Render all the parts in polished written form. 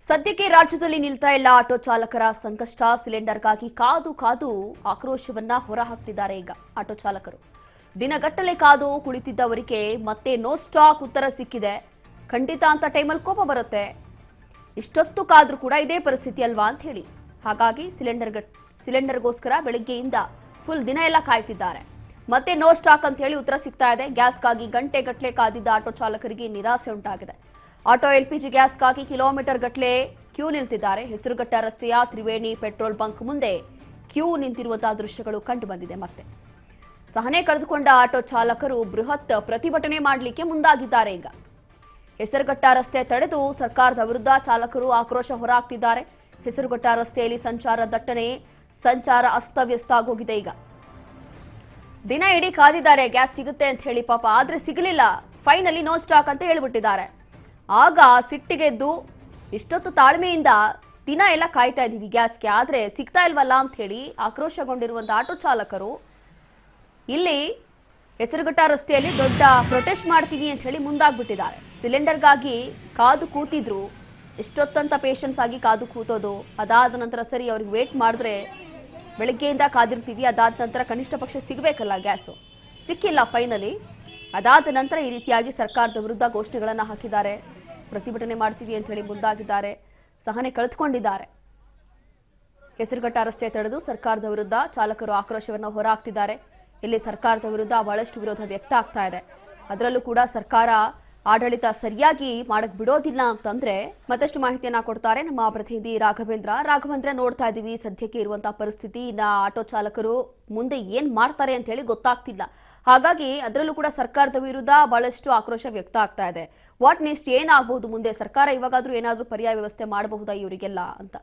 ಸದ್ಯಕ್ಕೆ ರಾಜ್ಯದಲ್ಲಿ ನಿಲ್ತಾ ಇಲ್ಲ ಆಟೋ ಚಾಲಕರ ಸಂಕಷ್ಟ. ಸಿಲಿಂಡರ್ಗಾಗಿ ಕಾದು ಕಾದು ಆಕ್ರೋಶವನ್ನ ಹೊರಹಾಕ್ತಿದ್ದಾರೆ. ಈಗ ಆಟೋ ಚಾಲಕರು ದಿನಗಟ್ಟಲೆ ಕಾದು ಕುಳಿತಿದ್ದವರಿಗೆ ಮತ್ತೆ ನೋ ಸ್ಟಾಕ್ ಉತ್ತರ ಸಿಕ್ಕಿದೆ. ಖಂಡಿತ ಅಂತ ಟೈಮಲ್ಲಿ ಕೋಪ ಬರುತ್ತೆ. ಇಷ್ಟೊತ್ತು ಕಾದ್ರೂ ಕೂಡ ಇದೇ ಪರಿಸ್ಥಿತಿ ಅಲ್ವಾ ಅಂತ ಹೇಳಿ ಹಾಗಾಗಿ ಸಿಲಿಂಡರ್ಗೋಸ್ಕರ ಬೆಳಗ್ಗೆಯಿಂದ ಫುಲ್ ದಿನ ಎಲ್ಲ ಕಾಯ್ತಿದ್ದಾರೆ. ಮತ್ತೆ ನೋ ಸ್ಟಾಕ್ ಅಂತ ಹೇಳಿ ಉತ್ತರ ಸಿಗ್ತಾ ಇದೆ. ಗ್ಯಾಸ್ಗಾಗಿ ಗಂಟೆಗಟ್ಟಲೆ ಕಾದಿದ್ದ ಆಟೋ ಚಾಲಕರಿಗೆ ನಿರಾಸೆ ಉಂಟಾಗಿದೆ. ಆಟೋ ಎಲ್ಪಿಜಿ ಗ್ಯಾಸ್ಗಾಗಿ ಕಿಲೋಮೀಟರ್ ಗಟ್ಟಲೆ ಕ್ಯೂ ನಿಲ್ತಿದ್ದಾರೆ. ಹೆಸರುಘಟ್ಟ ರಸ್ತೆಯ ತ್ರಿವೇಣಿ ಪೆಟ್ರೋಲ್ ಬಂಕ್ ಮುಂದೆ ಕ್ಯೂ ನಿಂತಿರುವಂತಹ ದೃಶ್ಯಗಳು ಕಂಡು ಬಂದಿದೆ. ಮತ್ತೆ ಸಹನೆ ಕಳೆದುಕೊಂಡ ಆಟೋ ಚಾಲಕರು ಬೃಹತ್ ಪ್ರತಿಭಟನೆ ಮಾಡಲಿಕ್ಕೆ ಮುಂದಾಗಿದ್ದಾರೆ. ಈಗ ಹೆಸರುಘಟ್ಟ ರಸ್ತೆ ತಡೆದು ಸರ್ಕಾರದ ವಿರುದ್ಧ ಚಾಲಕರು ಆಕ್ರೋಶ ಹೊರಹಾಕ್ತಿದ್ದಾರೆ. ಹೆಸರುಘಟ್ಟ ರಸ್ತೆಯಲ್ಲಿ ಸಂಚಾರ ದಟ್ಟಣೆ, ಸಂಚಾರ ಅಸ್ತವ್ಯಸ್ತ ಆಗೋಗಿದೆ. ಈಗ ದಿನ ಇಡೀ ಕಾದಿದ್ದಾರೆ ಗ್ಯಾಸ್ ಸಿಗುತ್ತೆ ಅಂತ ಹೇಳಿ ಪಾಪ, ಆದ್ರೆ ಸಿಗಲಿಲ್ಲ. ಫೈನಲಿ ನೋ ಸ್ಟಾಕ್ ಅಂತ ಹೇಳಿಬಿಟ್ಟಿದ್ದಾರೆ. ಆಗ ಸಿಟ್ಟಿಗೆದ್ದು ಇಷ್ಟೊತ್ತು ತಾಳ್ಮೆಯಿಂದ ದಿನ ಎಲ್ಲ ಕಾಯ್ತಾ ಇದ್ದೀವಿ ಗ್ಯಾಸ್ಗೆ, ಆದ್ರೆ ಸಿಗ್ತಾ ಇಲ್ವಲ್ಲ ಅಂತ ಹೇಳಿ ಆಕ್ರೋಶಗೊಂಡಿರುವಂತ ಆಟೋ ಚಾಲಕರು ಇಲ್ಲಿ ಹೆಸರುಘಟ್ಟ ರಸ್ತೆಯಲ್ಲಿ ದೊಡ್ಡ ಪ್ರೊಟೆಸ್ಟ್ ಮಾಡ್ತೀವಿ ಅಂತ ಹೇಳಿ ಮುಂದಾಗ್ಬಿಟ್ಟಿದ್ದಾರೆ. ಸಿಲಿಂಡರ್ಗಾಗಿ ಕಾದು ಕೂತಿದ್ರು. ಎಷ್ಟೊತ್ತಂತ ಪೇಷನ್ಸ್ ಆಗಿ ಕಾದು ಕೂತೋದು, ಅದಾದ ನಂತರ ಸರಿ ಅವ್ರಿಗೆ ವೇಟ್ ಮಾಡಿದ್ರೆ ಬೆಳಗ್ಗೆಯಿಂದ ಕಾದಿರ್ತೀವಿ, ಅದಾದ ನಂತರ ಕನಿಷ್ಠ ಪಕ್ಷ ಸಿಗಬೇಕಲ್ಲ ಗ್ಯಾಸು, ಸಿಕ್ಕಿಲ್ಲ ಫೈನಲಿ. ಅದಾದ ನಂತರ ಈ ರೀತಿಯಾಗಿ ಸರ್ಕಾರದ ವಿರುದ್ಧ ಘೋಷಣೆಗಳನ್ನು ಹಾಕಿದ್ದಾರೆ. ಪ್ರತಿಭಟನೆ ಮಾಡ್ತೀವಿ ಅಂತ ಹೇಳಿ ಮುಂದಾಗಿದ್ದಾರೆ. ಸಹನೆ ಕಳೆದುಕೊಂಡಿದ್ದಾರೆ. ಹೆಸರುಘಟ್ಟ ರಸ್ತೆ ತಡೆದು ಸರ್ಕಾರದ ವಿರುದ್ಧ ಚಾಲಕರು ಆಕ್ರೋಶವನ್ನು ಹೊರಹಾಕ್ತಿದ್ದಾರೆ. ಇಲ್ಲಿ ಸರ್ಕಾರದ ವಿರುದ್ಧ ಬಹಳಷ್ಟು ವಿರೋಧ ವ್ಯಕ್ತ ಆಗ್ತಾ ಇದೆ. ಅದರಲ್ಲೂ ಕೂಡ ಸರ್ಕಾರ ಆಡಳಿತ ಸರಿಯಾಗಿ ಮಾಡಕ್ ಬಿಡೋದಿಲ್ಲ ಅಂತಂದ್ರೆ ಮತ್ತಷ್ಟು ಮಾಹಿತಿಯನ್ನ ಕೊಡ್ತಾರೆ ನಮ್ಮ ಪ್ರತಿನಿಧಿ ರಾಘವೇಂದ್ರ. ನೋಡ್ತಾ ಇದೀವಿ ಸದ್ಯಕ್ಕೆ ಇರುವಂತಹ ಪರಿಸ್ಥಿತಿ. ಇನ್ನ ಆಟೋ ಚಾಲಕರು ಮುಂದೆ ಏನ್ ಮಾಡ್ತಾರೆ ಅಂತ ಹೇಳಿ ಗೊತ್ತಾಗ್ತಿಲ್ಲ. ಹಾಗಾಗಿ ಅದರಲ್ಲೂ ಕೂಡ ಸರ್ಕಾರದ ವಿರುದ್ಧ ಬಹಳಷ್ಟು ಆಕ್ರೋಶ ವ್ಯಕ್ತ ಆಗ್ತಾ ಇದೆ. ವಾಟ್ ನೆಕ್ಸ್ಟ್, ಏನಾಗಬಹುದು ಮುಂದೆ? ಸರ್ಕಾರ ಇವಾಗಾದ್ರೂ ಏನಾದ್ರೂ ಪರ್ಯಾಯ ವ್ಯವಸ್ಥೆ ಮಾಡಬಹುದಾ ಇವರಿಗೆಲ್ಲ ಅಂತ?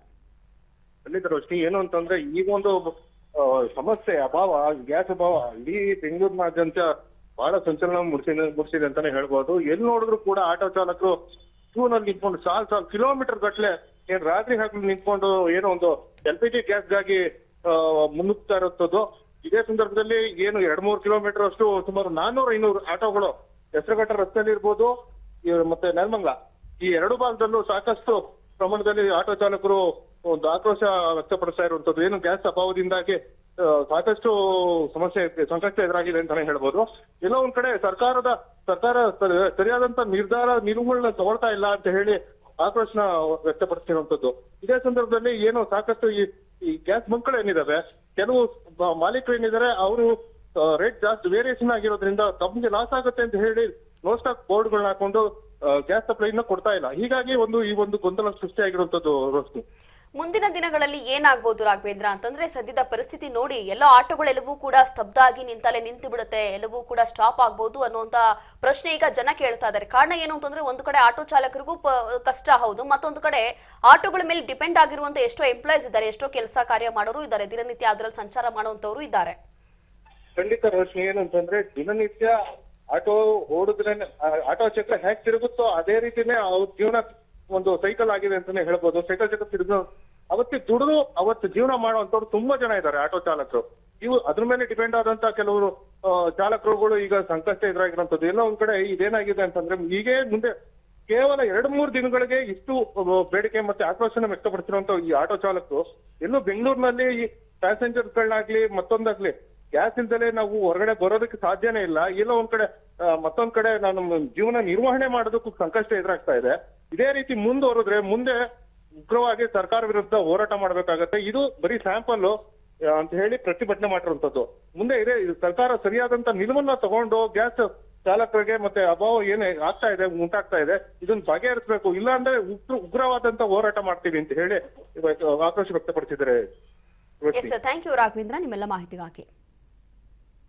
ಏನು ಅಂತಂದ್ರೆ ಈಗ ಒಂದು ಸಮಸ್ಯೆ ಅಭಾವ, ಗ್ಯಾಸ್ ಅಭಾವ ಇಡೀ ಬೆಂಗಳೂರಿನಾದ್ಯಂತ ಬಹಳ ಸಂಚಲನ ಮೂಡಿಸಿದೆ ಅಂತಾನೆ ಹೇಳ್ಬೋದು. ಎಲ್ಲಿ ನೋಡಿದ್ರು ಕೂಡ ಆಟೋ ಚಾಲಕರು ಕ್ಯೂನಲ್ಲಿ ನಿಂತ್ಕೊಂಡು ಸಾಲ್ ಕಿಲೋಮೀಟರ್ ಗಟ್ಲೆ ಏನ್ ರಾತ್ರಿ ಹಗಲು ನಿಂತ್ಕೊಂಡು ಏನೋ ಒಂದು LPG ಗ್ಯಾಸ್ಗಾಗಿ ಮುನ್ನುಗ್ತಾ ಇರುತ್ತದು. ಇದೇ ಸಂದರ್ಭದಲ್ಲಿ ಏನು 2-3 ಕಿಲೋಮೀಟರ್ ಅಷ್ಟು ಸುಮಾರು 400-500 ಆಟೋಗಳು ಹೆಸರುಘಟ್ಟ ರಸ್ತೆಯಲ್ಲಿ ಇರ್ಬೋದು ಮತ್ತೆ ನೆಲಮಂಗಲ ಈ ಎರಡು ಭಾಗದಲ್ಲೂ ಸಾಕಷ್ಟು ಪ್ರಮಾಣದಲ್ಲಿ ಆಟೋ ಚಾಲಕರು ಒಂದು ಆಕ್ರೋಶ ವ್ಯಕ್ತಪಡಿಸ್ತಾ ಇರುವಂತದ್ದು. ಏನು ಗ್ಯಾಸ್ ಅಭಾವದಿಂದಾಗಿ ಸಾಕಷ್ಟು ಸಂಕಷ್ಟ ಎದುರಾಗಿದೆ ಅಂತಾನೆ ಹೇಳ್ಬೋದು. ಎಲ್ಲೋ ಒಂದ್ ಕಡೆ ಸರ್ಕಾರ ಸರಿಯಾದಂತ ನಿಲುವುಗಳನ್ನ ತಗೊಳ್ತಾ ಇಲ್ಲ ಅಂತ ಹೇಳಿ ಆಕ್ರೋಶನ ವ್ಯಕ್ತಪಡಿಸ್ತಿರುವಂತದ್ದು. ಇದೇ ಸಂದರ್ಭದಲ್ಲಿ ಏನು ಸಾಕಷ್ಟು ಈ ಗ್ಯಾಸ್ ಬಂಕ್ಗಳು ಏನಿದಾವೆ, ಕೆಲವು ಮಾಲೀಕರು ಏನಿದ್ದಾರೆ ಅವರು ರೇಟ್ ಜಾಸ್ತಿ ವೇರಿಯೇಷನ್ ಆಗಿರೋದ್ರಿಂದ ತಮ್ಗೆ ಲಾಸ್ ಆಗುತ್ತೆ ಅಂತ ಹೇಳಿ ನೋ ಸ್ಟಾಕ್ ಬೋರ್ಡ್ಗಳನ್ನ ಹಾಕೊಂಡು ಗ್ಯಾಸ್ ಸಪ್ಲೈನ ಕೊಡ್ತಾ ಇಲ್ಲ. ಹೀಗಾಗಿ ಈ ಒಂದು ಗೊಂದಲ ಸೃಷ್ಟಿಯಾಗಿರುವಂತದ್ದು ರಸ್ತೆ. ಮುಂದಿನ ದಿನಗಳಲ್ಲಿ ಏನಾಗಬಹುದು ರಾಘವೇಂದ್ರ ಅಂತಂದ್ರೆ, ಸದ್ಯದ ಪರಿಸ್ಥಿತಿ ನೋಡಿ ಎಲ್ಲ ಆಟೋಗಳೆಲ್ಲವೂ ಕೂಡ ಸ್ತಬ್ಧ ಆಗಿ ನಿಂತು ಬಿಡುತ್ತೆ, ಎಲ್ಲವೂ ಕೂಡ ಸ್ಟಾಪ್ ಆಗ್ಬಹುದು ಅನ್ನುವಂತ ಪ್ರಶ್ನೆ ಈಗ ಜನ ಕೇಳ್ತಾ ಇದ್ದಾರೆ. ಕಾರಣ ಏನು ಅಂತಂದ್ರೆ, ಒಂದು ಕಡೆ ಆಟೋ ಚಾಲಕರಿಗೂ ಕಷ್ಟ ಹೌದು, ಮತ್ತೊಂದು ಕಡೆ ಆಟೋಗಳ ಮೇಲೆ ಡಿಪೆಂಡ್ ಆಗಿರುವಂತ ಎಷ್ಟೋ ಎಂಪ್ಲಾಯೀಸ್ ಇದ್ದಾರೆ, ಎಷ್ಟೋ ಕೆಲಸ ಕಾರ್ಯ ಮಾಡೋರು ಇದ್ದಾರೆ, ದಿನನಿತ್ಯ ಅದರಲ್ಲಿ ಸಂಚಾರ ಮಾಡುವಂತವ್ರು ಇದ್ದಾರೆ. ಖಂಡಿತ ರೋಶ್ನಿ, ಏನಂತಂದ್ರೆ ದಿನನಿತ್ಯ ಆಟೋ ಓಡಿದ್ರೆ ಆಟೋ ಚಕ್ರ ಹೇಗೆ ತಿರುಗುತ್ತೋ ಅದೇ ರೀತಿನೇ ಅವ್ರ ಜೀವನ ಒಂದು ಸೈಕಲ್ ಆಗಿದೆ ಅಂತಾನೆ ಹೇಳ್ಬೋದು. ಸೈಕಲ್ ಚಕ್ರ ತಿರುಗ ದುಡಿದು ಅವತ್ತು ಜೀವನ ಮಾಡುವಂತವ್ರು ತುಂಬಾ ಜನ ಇದ್ದಾರೆ ಆಟೋ ಚಾಲಕರು. ಇವು ಅದ್ರ ಮೇಲೆ ಡಿಪೆಂಡ್ ಆದಂತ ಕೆಲವರು ಚಾಲಕರುಗಳು ಈಗ ಸಂಕಷ್ಟ ಎದುರಾಗಿರುವಂತದ್ದು. ಎಲ್ಲೋ ಒಂದ್ ಕಡೆ ಇದೇನಾಗಿದೆ ಅಂತಂದ್ರೆ, ಹೀಗೆ ಮುಂದೆ ಕೇವಲ 2-3 ದಿನಗಳಿಗೆ ಇಷ್ಟು ಬೇಡಿಕೆ ಮತ್ತೆ ಆಕ್ರೋಶನ ವ್ಯಕ್ತಪಡಿಸಿರುವಂತ ಈ ಆಟೋ ಚಾಲಕರು ಎಲ್ಲೂ ಬೆಂಗಳೂರಿನಲ್ಲಿ ಈ ಪ್ಯಾಸೆಂಜರ್ಗಳನ್ನಾಗ್ಲಿ ಮತ್ತೊಂದಾಗ್ಲಿ ಗ್ಯಾಸ್ ಇಲ್ದಲೆ ನಾವು ಹೊರಗಡೆ ಬರೋದಕ್ಕೆ ಸಾಧ್ಯನೇ ಇಲ್ಲ. ಎಲ್ಲೋ ಒಂದ್ ಕಡೆ ಮತ್ತೊಂದ್ ಕಡೆ ನಾನು ಜೀವನ ನಿರ್ವಹಣೆ ಮಾಡೋದಕ್ಕೂ ಸಂಕಷ್ಟ ಎದುರಾಗ್ತಾ ಇದೆ. ಇದೇ ರೀತಿ ಮುಂದುವರೆದ್ರೆ ಮುಂದೆ ಉಗ್ರವಾಗಿ ಸರ್ಕಾರ ವಿರುದ್ಧ ಹೋರಾಟ ಮಾಡ್ಬೇಕಾಗತ್ತೆ. ಇದು ಬರೀ ಸ್ಯಾಂಪಲ್ ಅಂತ ಹೇಳಿ ಪ್ರತಿಭಟನೆ ಮಾಡಿರುವಂತದ್ದು. ಮುಂದೆ ಇದೇ ಸರ್ಕಾರ ಸರಿಯಾದಂತ ನಿಲುವನ್ನ ತಗೊಂಡು ಗ್ಯಾಸ್ ಚಾಲಕರಿಗೆ ಮತ್ತೆ ಅಭಾವ ಏನೇ ಉಂಟಾಗ್ತಾ ಇದೆ ಇದನ್ನ ಬಗೆಹರಿಸಬೇಕು, ಇಲ್ಲ ಅಂದ್ರೆ ಉಗ್ರವಾದಂತ ಹೋರಾಟ ಮಾಡ್ತೀವಿ ಅಂತ ಹೇಳಿ ಆಕ್ರೋಶ ವ್ಯಕ್ತಪಡಿಸಿದ್ದಾರೆ. ಥ್ಯಾಂಕ್ ಯು ರಾಘವೇಂದ್ರ, ನಿಮ್ಮೆಲ್ಲ ಮಾಹಿತಿಗಾಗಿ.